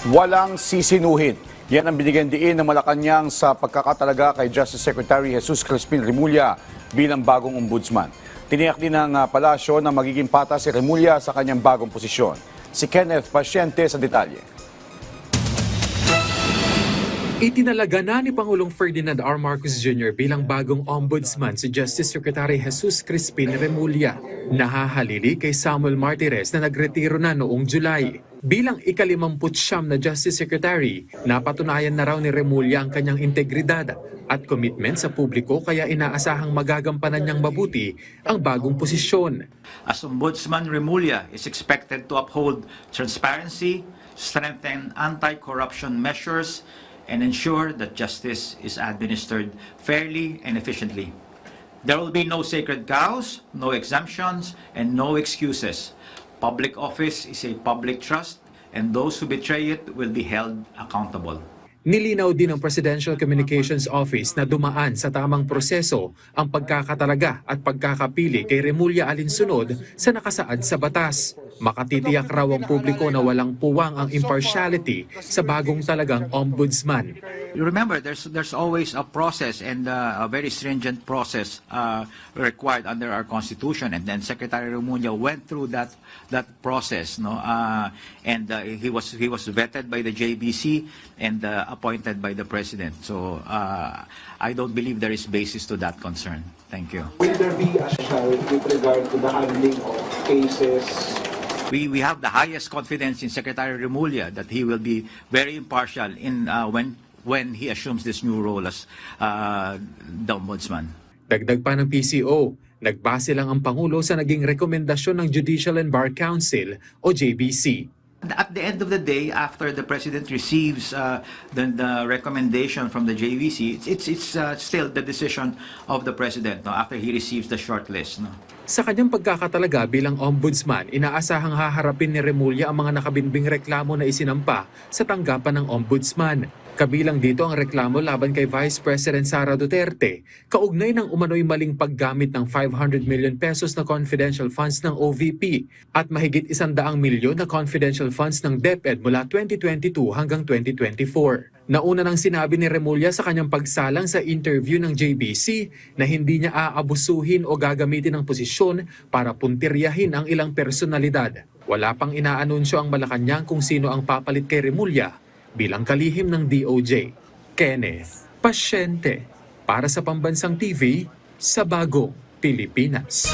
walang sisinuhin. Yan ang binigyan diin ng Malacanang sa pagkakatalaga kay Justice Secretary Jesus Crispin Remulla bilang bagong ombudsman. Tiniyak din ng palasyo na magiging patas si Remulla sa kanyang bagong posisyon. Si Kenneth Pasyente sa detalye. Itinalaga na ni Pangulong Ferdinand R. Marcos Jr. bilang bagong ombudsman si Justice Secretary Jesus Crispin Remulla. Nahahalili kay Samuel Martires na nagretiro na noong July. Bilang ika-59 na Justice Secretary, napatunayan na raw ni Remulla ang kanyang integridad at commitment sa publiko kaya inaasahang magagampanan niyang mabuti ang bagong posisyon. As Ombudsman, Remulla is expected to uphold transparency, strengthen anti-corruption measures, and ensure that justice is administered fairly and efficiently. There will be no sacred cows, no exemptions, and no excuses. Public office is a public trust, and those who betray it will be held accountable. Nilinaw din ng Presidential Communications Office na dumaan sa tamang proseso ang pagkakatalaga at pagkakapili kay Remulla alinsunod sa nakasaad sa batas. Makatitiyak raw ang publiko na walang puwang ang impartiality sa bagong talagang ombudsman. You remember, there's always a process and a very stringent process required under our Constitution, and then Secretary Remulla went through that process, no, and he was vetted by the JBC and appointed by the President. So I don't believe there is basis to that concern. Thank you. Will there be a shall with regard to the handling of cases? We have the highest confidence in Secretary Remulla that he will be very impartial in when he assumes this new role as the Ombudsman. Dagdag pa ng PCO, nagbase lang ang Pangulo sa naging rekomendasyon ng Judicial and Bar Council o JBC. At the end of the day, after the President receives the recommendation from the JVC, it's still the decision of the President, no, after he receives the shortlist. No? Sa kanyang pagkakatalaga bilang ombudsman, inaasahang haharapin ni Remulla ang mga nakabinbing reklamo na isinampa sa tanggapan ng ombudsman. Kabilang dito ang reklamo laban kay Vice President Sara Duterte, kaugnay ng umano'y maling paggamit ng 500 million pesos na confidential funds ng OVP at mahigit 100 milyon na confidential funds ng DepEd mula 2022 hanggang 2024. Nauna nang sinabi ni Remulla sa kanyang pagsalang sa interview ng JBC na hindi niya aabusuhin o gagamitin ang posisyon para puntiryahin ang ilang personalidad. Wala pang inaanunsyo ang Malacanang kung sino ang papalit kay Remulla bilang kalihim ng DOJ. Kenneth Pasyente para sa Pambansang TV sa Bagong Pilipinas.